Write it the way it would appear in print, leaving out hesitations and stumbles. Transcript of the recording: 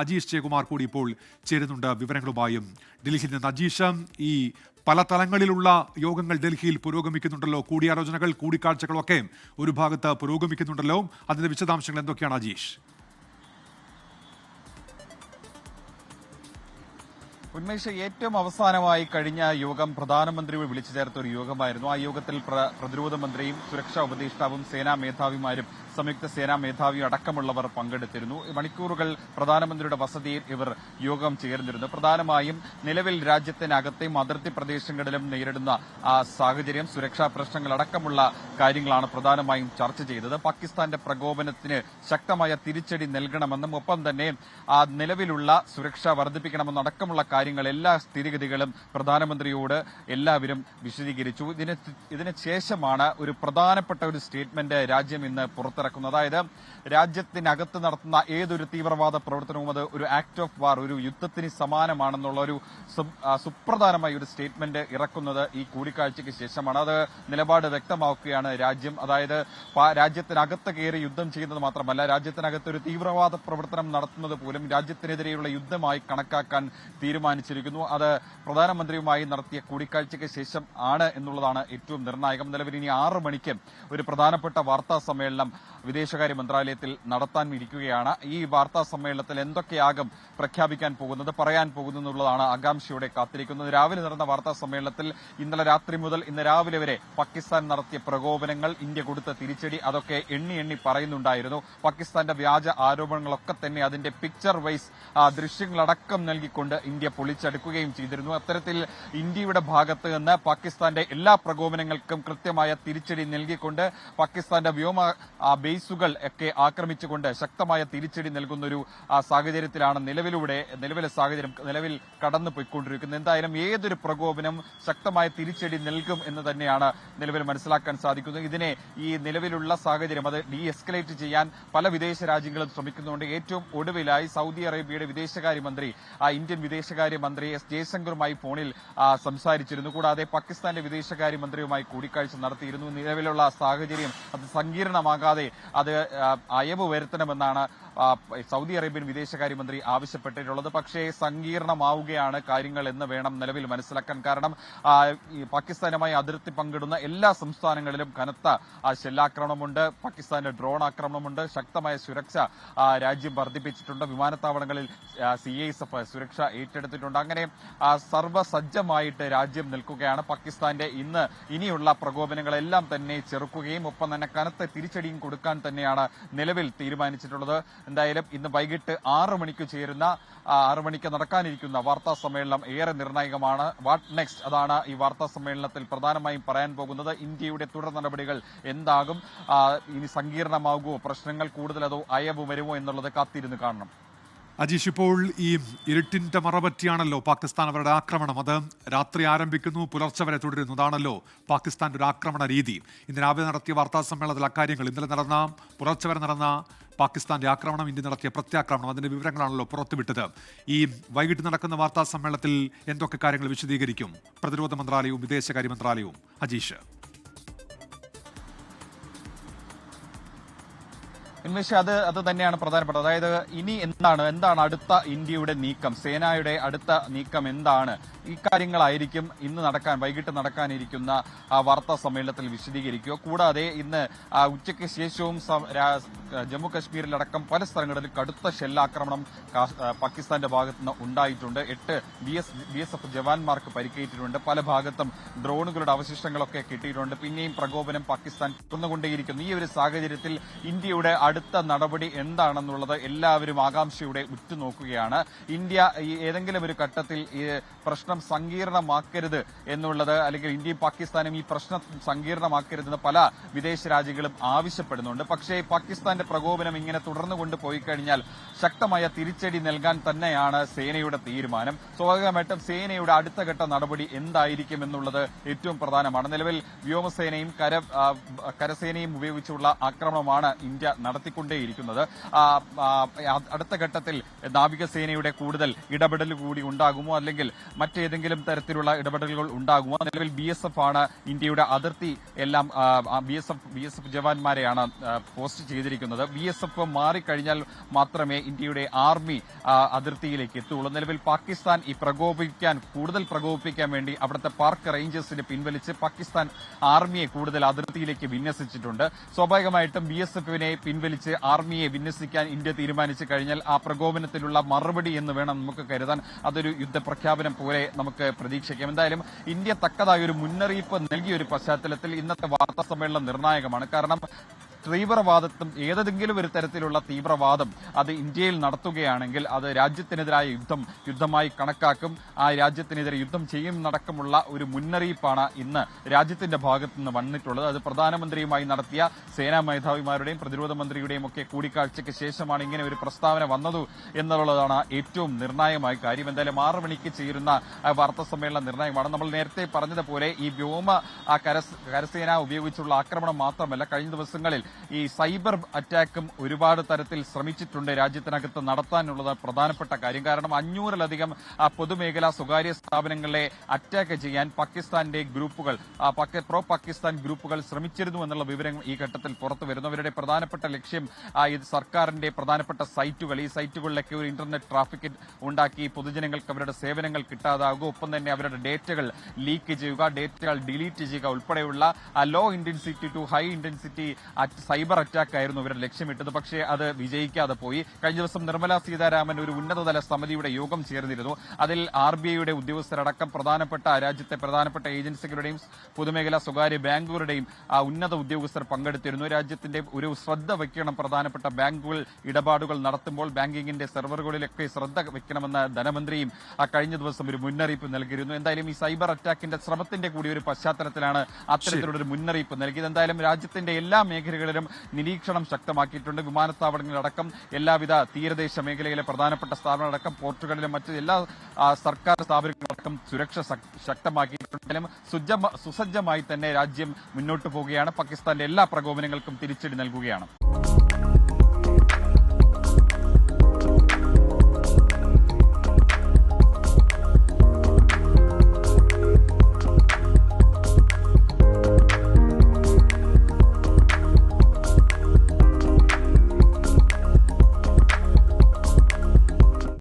അജീഷ് ജയകുമാർ കൂടി ഇപ്പോൾ ചേരുന്നുണ്ട് വിവരങ്ങളുമായും ഡൽഹിയിൽ നിന്ന്. അജീഷ്, ഈ പല തലങ്ങളിലുള്ള യോഗങ്ങൾ ഡൽഹിയിൽ പുരോഗമിക്കുന്നുണ്ടല്ലോ, കൂടിയാലോചനകൾ കൂടിക്കാഴ്ചകളൊക്കെ ഒരു ഭാഗത്ത് പുരോഗമിക്കുന്നുണ്ടല്ലോ, അതിന്റെ വിശദാംശങ്ങൾ എന്തൊക്കെയാണ് അജീഷ്? ഉന്മേഷ്, ഏറ്റവും അവസാനമായി കഴിഞ്ഞ യോഗം പ്രധാനമന്ത്രി വിളിച്ചു ചേർത്ത ഒരു യോഗമായിരുന്നു. ആ യോഗത്തിൽ പ്രതിരോധ മന്ത്രിയും സുരക്ഷാ ഉപദേഷ്ടാവും സേനാ മേധാവിമാരും സംയുക്ത സേനാ മേധാവിയും അടക്കമുള്ളവർ പങ്കെടുത്തിരുന്നു. മണിക്കൂറുകൾ പ്രധാനമന്ത്രിയുടെ വസതിയിൽ ഇവർ യോഗം ചേർന്നിരുന്നു. പ്രധാനമായും നിലവിൽ രാജ്യത്തിനകത്തെയും അതിർത്തി പ്രദേശങ്ങളിലും നേരിടുന്ന സാഹചര്യം, സുരക്ഷാ പ്രശ്നങ്ങൾ അടക്കമുള്ള കാര്യങ്ങളാണ് പ്രധാനമായും ചർച്ച ചെയ്തത്. പാകിസ്ഥാന്റെ പ്രകോപനത്തിന് ശക്തമായ തിരിച്ചടി നൽകണമെന്നും ഒപ്പം തന്നെ നിലവിലുള്ള സുരക്ഷ വർദ്ധിപ്പിക്കണമെന്നും അടക്കമുള്ള കാര്യങ്ങൾ, എല്ലാ സ്ഥിതിഗതികളും പ്രധാനമന്ത്രിയോട് എല്ലാവരും വിശദീകരിച്ചു. ഇതിന് ശേഷമാണ് ഒരു പ്രധാനപ്പെട്ട ഒരു സ്റ്റേറ്റ്മെന്റ് രാജ്യം ഇന്ന് പുറത്തിറക്കുന്നത്. അതായത് രാജ്യത്തിനകത്ത് നടത്തുന്ന ഏതൊരു തീവ്രവാദ പ്രവർത്തനവും അത് ഒരു ആക്ട് ഓഫ് വാർ, ഒരു യുദ്ധത്തിന് സമാനമാണെന്നുള്ള ഒരു സുപ്രധാനമായ ഒരു സ്റ്റേറ്റ്മെന്റ് ഇറക്കുന്നത് ഈ കൂടിക്കാഴ്ചയ്ക്ക് ശേഷമാണ്. അത് നിലപാട് വ്യക്തമാക്കുകയാണ് രാജ്യം. അതായത് രാജ്യത്തിനകത്ത് കയറി യുദ്ധം ചെയ്യുന്നത് മാത്രമല്ല, രാജ്യത്തിനകത്ത് ഒരു തീവ്രവാദ പ്രവർത്തനം നടത്തുന്നത് പോലും രാജ്യത്തിനെതിരെയുള്ള യുദ്ധമായി കണക്കാക്കാൻ തീരുമാനിച്ചിരിക്കുന്നു. അത് പ്രധാനമന്ത്രിയുമായി നടത്തിയ കൂടിക്കാഴ്ചയ്ക്ക് ശേഷം ആണ് എന്നുള്ളതാണ് ഏറ്റവും നിർണായകം. നിലവിൽ ഇനി 6 മണിക്ക് ഒരു പ്രധാനപ്പെട്ട വാർത്താ സമ്മേളനം വിദേശകാര്യ മന്ത്രാലയത്തിൽ നടത്താനിരിക്കുകയാണ്. ഈ വാർത്താ സമ്മേളനത്തിൽ എന്തൊക്കെയാകും പ്രഖ്യാപിക്കാൻ പോകുന്നത്, പറയാൻ പോകുന്നത് എന്നുള്ളതാണ് ആകാംക്ഷയോടെ കാത്തിരിക്കുന്നത്. രാവിലെ നടന്ന വാർത്താ സമ്മേളനത്തിൽ ഇന്നലെ രാത്രി മുതൽ ഇന്ന് രാവിലെ വരെ പാകിസ്ഥാൻ നടത്തിയ പ്രകോപനങ്ങൾ, ഇന്ത്യ കൊടുത്ത തിരിച്ചടി, അതൊക്കെ എണ്ണി പറയുന്നുണ്ടായിരുന്നു. പാകിസ്ഥാന്റെ വ്യാജ ആരോപണങ്ങളൊക്കെ തന്നെ അതിന്റെ പിക്ചർ വൈസ് ദൃശ്യങ്ങളടക്കം നൽകിക്കൊണ്ട് ഇന്ത്യ പൊളിച്ചെടുക്കുകയും ചെയ്തിരുന്നു. അത്തരത്തിൽ ഇന്ത്യയുടെ ഭാഗത്ത് നിന്ന് പാകിസ്ഥാന്റെ എല്ലാ പ്രകോപനങ്ങൾക്കും കൃത്യമായ തിരിച്ചടി നൽകിക്കൊണ്ട് പാകിസ്ഥാന്റെ വ്യോമ ബേസുകൾ ഒക്കെ ആക്രമിച്ചുകൊണ്ട് ശക്തമായ തിരിച്ചടി നൽകുന്ന ഒരു സാഹചര്യത്തിലാണ് നിലവിലെ സാഹചര്യം കടന്നു പോയിക്കൊണ്ടിരിക്കുന്നത്. എന്തായാലും ഏതൊരു പ്രകോപനം ശക്തമായ തിരിച്ചടി നൽകും എന്ന് തന്നെയാണ് നിലവിൽ മനസ്സിലാക്കാൻ സാധിക്കുന്നത്. ഇതിനെ ഈ നിലവിലുള്ള സാഹചര്യം അത് ഡി എസ്കലേറ്റ് ചെയ്യാൻ പല വിദേശ രാജ്യങ്ങളും ശ്രമിക്കുന്നുണ്ട്. ഏറ്റവും ഒടുവിലായി സൗദി അറേബ്യയുടെ വിദേശകാര്യമന്ത്രി, ഇന്ത്യൻ വിദേശകാര്യമന്ത്രി എസ് ജയശങ്കറുമായി ഫോണിൽ സംസാരിച്ചിരുന്നു. കൂടാതെ പാകിസ്ഥാന്റെ വിദേശകാര്യമന്ത്രിയുമായി കൂടിക്കാഴ്ച നടത്തിയിരുന്നു. നിലവിലുള്ള സാഹചര്യം അത് സങ്കീർണമാകാതെ അത് അയവ് വരുത്തണമെന്നാണ് സൗദി അറേബ്യൻ വിദേശകാര്യമന്ത്രി ആവശ്യപ്പെട്ടിട്ടുള്ളത്. പക്ഷേ സങ്കീർണമാവുകയാണ് കാര്യങ്ങൾ എന്ന് വേണം നിലവിൽ മനസ്സിലാക്കാൻ. കാരണം പാകിസ്ഥാനുമായി അതിർത്തി പങ്കിടുന്ന എല്ലാ സംസ്ഥാനങ്ങളിലും കനത്ത ഷെല്ലാക്രമണമുണ്ട്, പാകിസ്ഥാന്റെ ഡ്രോൺ ആക്രമണമുണ്ട്, ശക്തമായ സുരക്ഷ രാജ്യം വർദ്ധിപ്പിച്ചിട്ടുണ്ട്. വിമാനത്താവളങ്ങളിൽ CISF സുരക്ഷ ഏറ്റെടുത്തിട്ടുണ്ട്. അങ്ങനെ സർവ്വസജ്ജമായിട്ട് രാജ്യം നിൽക്കുകയാണ്. പാകിസ്ഥാന്റെ ഇനിയുള്ള പ്രകോപനങ്ങളെല്ലാം തന്നെ ചെറുക്കുകയും ഒപ്പം തന്നെ കനത്ത തിരിച്ചടിയും കൊടുക്കാൻ തന്നെയാണ് നിലവിൽ തീരുമാനിച്ചിട്ടുള്ളത്. എന്തായാലും ഇന്ന് വൈകിട്ട് 6 മണിക്ക് ചേരുന്ന 6 മണിക്ക് നടക്കാനിരിക്കുന്ന വാർത്താ സമ്മേളനം ഏറെ നിർണായകമാണ്. വാട്ട് നെക്സ്റ്റ്, അതാണ് ഈ വാർത്താ സമ്മേളനത്തിൽ പ്രധാനമായും പറയാൻ പോകുന്നത്. ഇന്ത്യയുടെ തുടർ നടപടികൾ എന്താകും, ഇനി സങ്കീർണമാകുമോ പ്രശ്നങ്ങൾ, കൂടുതൽ അതോ അയവ് വരുമോ എന്നുള്ളത് കാത്തിരുന്ന് കാണണം. അജീഷ്, ഇപ്പോൾ ഈ ഇരുട്ടിന്റെ മറപറ്റിയാണല്ലോ പാകിസ്ഥാൻ അവരുടെ ആക്രമണം. അത് രാത്രി ആരംഭിക്കുന്നു, പുലർച്ചെ വരെ തുടരുന്നു. അതാണല്ലോ പാകിസ്ഥാന്റെ ഒരു ആക്രമണ രീതി. ഇന്ന് രാവിലെ നടത്തിയ വാർത്താ സമ്മേളനത്തിൽ അക്കാര്യങ്ങൾ, ഇന്നലെ നടന്ന പുലർച്ചെ വരെ നടന്ന പാകിസ്ഥാന്റെ ആക്രമണം, ഇന്ത്യ നടത്തിയ പ്രത്യാക്രമണം, അതിന്റെ വിവരങ്ങളാണല്ലോ പുറത്തുവിട്ടത്. ഈ വൈകിട്ട് നടക്കുന്ന വാർത്താ സമ്മേളനത്തിൽ എന്തൊക്കെ കാര്യങ്ങൾ വിശദീകരിക്കും പ്രതിരോധ മന്ത്രാലയവും വിദേശകാര്യ മന്ത്രാലയവും? അജീഷ്, ഉന്മേഷ്, അത് തന്നെയാണ് പ്രധാനപ്പെട്ടത്. അതായത് ഇനി എന്താണ് അടുത്ത ഇന്ത്യയുടെ നീക്കം, സേനയുടെ അടുത്ത നീക്കം എന്താണ്, ഇക്കാര്യങ്ങളായിരിക്കും ഇന്ന് വൈകിട്ട് നടക്കാനിരിക്കുന്ന വാർത്താ സമ്മേളനത്തിൽ വിശദീകരിക്കുക. കൂടാതെ ഇന്ന് ഉച്ചയ്ക്ക് ശേഷവും ജമ്മു കശ്മീരിലടക്കം പല സ്ഥലങ്ങളിലും കടുത്ത ഷെല്ലാക്രമണം പാകിസ്ഥാന്റെ ഭാഗത്തുനിന്ന് ഉണ്ടായിട്ടുണ്ട്. 8 BSF ജവാന്മാർക്ക് പരിക്കേറ്റിട്ടുണ്ട്. പല ഭാഗത്തും ഡ്രോണുകളുടെ അവശിഷ്ടങ്ങളൊക്കെ കിട്ടിയിട്ടുണ്ട്. പിന്നെയും പ്രകോപനം പാകിസ്ഥാൻ തുറന്നുകൊണ്ടേയിരിക്കുന്നു. ഈ ഒരു സാഹചര്യത്തിൽ ഇന്ത്യയുടെ അടുത്ത നടപടി എന്താണെന്നുള്ളത് എല്ലാവരും ആകാംക്ഷയോടെ ഉറ്റുനോക്കുകയാണ്. ഇന്ത്യ ഏതെങ്കിലും ഒരു ഘട്ടത്തിൽ ഈ പ്രശ്നം സങ്കീർണമാക്കരുത് എന്നുള്ളത്, അല്ലെങ്കിൽ ഇന്ത്യയും പാകിസ്ഥാനും ഈ പ്രശ്നം സങ്കീർണമാക്കരുതെന്ന് പല വിദേശ രാജ്യങ്ങളും ആവശ്യപ്പെടുന്നുണ്ട്. പക്ഷേ പാകിസ്ഥാന്റെ പ്രകോപനം ഇങ്ങനെ തുടർന്നു കൊണ്ടുപോയി കഴിഞ്ഞാൽ ശക്തമായ തിരിച്ചടി നൽകാൻ തന്നെയാണ് സേനയുടെ തീരുമാനം. സ്വാഭാവികമായിട്ടും സേനയുടെ അടുത്ത ഘട്ട നടപടി എന്തായിരിക്കും എന്നുള്ളത് ഏറ്റവും പ്രധാനമാണ്. നിലവിൽ വ്യോമസേനയും കരസേനയും ഉപയോഗിച്ചുള്ള ആക്രമണമാണ് ഇന്ത്യ നടത്തിയത്. നടത്തിക്കൊണ്ടേയിരിക്കുന്നത്. അടുത്ത ഘട്ടത്തിൽ നാവികസേനയുടെ കൂടുതൽ ഇടപെടൽ കൂടി ഉണ്ടാകുമോ, അല്ലെങ്കിൽ മറ്റേതെങ്കിലും തരത്തിലുള്ള ഇടപെടലുകൾ ഉണ്ടാകുമോ? നിലവിൽ BSF ആണ് ഇന്ത്യയുടെ അതിർത്തി എല്ലാം BSF ജവാന്മാരെയാണ് പോസ്റ്റ് ചെയ്തിരിക്കുന്നത്. BSF മാറിക്കഴിഞ്ഞാൽ മാത്രമേ ഇന്ത്യയുടെ ആർമി അതിർത്തിയിലേക്ക് എത്തുള്ളൂ. നിലവിൽ പാകിസ്ഥാൻ ഈ കൂടുതൽ പ്രകോപിപ്പിക്കാൻ വേണ്ടി അവിടുത്തെ പാർക്ക് റേഞ്ചേഴ്സിനെ പിൻവലിച്ച് പാകിസ്ഥാൻ ആർമിയെ കൂടുതൽ അതിർത്തിയിലേക്ക് വിന്യസിച്ചിട്ടുണ്ട്. സ്വാഭാവികമായിട്ടും BSFനെ പിൻവലിച്ച് ആർമിയെ വിന്യസിക്കാൻ ഇന്ത്യ തീരുമാനിച്ചു കഴിഞ്ഞാൽ ആ പ്രകോപനത്തിലുള്ള മറുപടി എന്ന് വേണം നമുക്ക് കരുതാൻ. അതൊരു യുദ്ധപ്രഖ്യാപനം പോലെ നമുക്ക് പ്രതീക്ഷിക്കാം. എന്തായാലും ഇന്ത്യ തക്കതായ ഒരു മുന്നറിയിപ്പ് നൽകിയ ഒരു പശ്ചാത്തലത്തിൽ ഇന്നത്തെ വാർത്താ സമ്മേളനം നിർണായകമാണ്. കാരണം തീവ്രവാദത്തും ഏതെങ്കിലും ഒരു തരത്തിലുള്ള തീവ്രവാദം അത് ഇന്ത്യയിൽ നടത്തുകയാണെങ്കിൽ അത് രാജ്യത്തിനെതിരായ യുദ്ധമായി കണക്കാക്കും. ആ രാജ്യത്തിനെതിരെ യുദ്ധം ചെയ്യുന്നടക്കമുള്ള ഒരു മുന്നറിയിപ്പാണ് ഇന്ന് രാജ്യത്തിന്റെ ഭാഗത്തു നിന്ന് വന്നിട്ടുള്ളത്. അത് പ്രധാനമന്ത്രിയുമായി നടത്തിയ സേനാ മേധാവിമാരുടെയും പ്രതിരോധ മന്ത്രിയുടെയും ഒക്കെ കൂടിക്കാഴ്ചയ്ക്ക് ശേഷമാണ് ഇങ്ങനെ ഒരു പ്രസ്താവന വന്നതു എന്നുള്ളതാണ് ഏറ്റവും നിർണായകമായ കാര്യം. എന്തായാലും 6 മണിക്ക് ചേരുന്ന വാർത്താ സമ്മേളനം നിർണായകമാണ്. നമ്മൾ നേരത്തെ പറഞ്ഞതുപോലെ ഈ വ്യോമ കരസേന ഉപയോഗിച്ചുള്ള ആക്രമണം മാത്രമല്ല, കഴിഞ്ഞ ദിവസങ്ങളിൽ ഈ സൈബർ അറ്റാക്കും ഒരുപാട് തരത്തിൽ ശ്രമിച്ചിട്ടുണ്ട് രാജ്യത്തിനകത്ത് നടത്താനുള്ളത് പ്രധാനപ്പെട്ട കാര്യം. കാരണം 500-ലധികം പൊതുമേഖലാ സ്വകാര്യ സ്ഥാപനങ്ങളെ അറ്റാക്ക് ചെയ്യാൻ പാകിസ്ഥാന്റെ ഗ്രൂപ്പുകൾ പ്രോ പാകിസ്ഥാൻ ഗ്രൂപ്പുകൾ ശ്രമിച്ചിരുന്നു എന്നുള്ള വിവരം ഈ ഘട്ടത്തിൽ പുറത്തു വരുന്നു. അവരുടെ പ്രധാനപ്പെട്ട ലക്ഷ്യം സർക്കാരിന്റെ പ്രധാനപ്പെട്ട സൈറ്റുകൾ, ഈ സൈറ്റുകളിലൊക്കെ ഒരു ഇന്റർനെറ്റ് ട്രാഫിക് ഉണ്ടാക്കി പൊതുജനങ്ങൾക്ക് അവരുടെ സേവനങ്ങൾ കിട്ടാതാകുക, ഒപ്പം തന്നെ അവരുടെ ഡേറ്റകൾ ലീക്ക് ചെയ്യുക, ഡേറ്റകൾ ഡിലീറ്റ് ചെയ്യുക ഉൾപ്പെടെയുള്ള low intensity to high intensity cyber attack ആയിരുന്നു ഇവരുടെ ലക്ഷ്യമിട്ടത്. പക്ഷേ അത് വിജയിക്കാതെ പോയി. കഴിഞ്ഞ ദിവസം നിർമ്മലാ സീതാരാമൻ ഒരു ഉന്നതതല സമിതിയുടെ യോഗം ചേർന്നിരുന്നു. അതിൽ RBIയുടെ ഉദ്യോഗസ്ഥരടക്കം രാജ്യത്തെ പ്രധാനപ്പെട്ട ഏജൻസികളുടെയും പൊതുമേഖലാ സ്വകാര്യ ബാങ്കുകളുടെയും ഉന്നത ഉദ്യോഗസ്ഥർ പങ്കെടുത്തിരുന്നു. രാജ്യത്തിന്റെ ഒരു ശ്രദ്ധ വയ്ക്കണം, പ്രധാനപ്പെട്ട ബാങ്കുകൾ ഇടപാടുകൾ നടത്തുമ്പോൾ ബാങ്കിങ്ങിന്റെ സെർവറുകളിലൊക്കെ ശ്രദ്ധ വയ്ക്കണമെന്ന് ധനമന്ത്രിയും കഴിഞ്ഞ ദിവസം ഒരു മുന്നറിയിപ്പ് നൽകിയിരുന്നു. എന്തായാലും ഈ സൈബർ അറ്റാക്കിന്റെ ശ്രമത്തിന്റെ കൂടി ഒരു പശ്ചാത്തലത്തിലാണ് അത്തരത്തിലുള്ള ഒരു മുന്നറിയിപ്പ് നൽകിയത്. എന്തായാലും രാജ്യത്തിന്റെ എല്ലാ മേഖലകളിലും നിരീക്ഷണം ശക്തമാക്കിയിട്ടുണ്ട്. വിമാനത്താവളങ്ങളിലടക്കം എല്ലാവിധ തീരദേശ മേഖലയിലെ പ്രധാനപ്പെട്ട സ്ഥാപനങ്ങളടക്കം പോർട്ടുകളിലും മറ്റ് എല്ലാ സർക്കാർ സ്ഥാപനങ്ങളടക്കം സുരക്ഷ ശക്തമാക്കിയിട്ടുണ്ടെങ്കിലും സുസജ്ജമായി തന്നെ രാജ്യം മുന്നോട്ട് പോവുകയാണ്. പാകിസ്ഥാന്റെ എല്ലാ പ്രകോപനങ്ങൾക്കും തിരിച്ചടി നൽകുകയാണ്.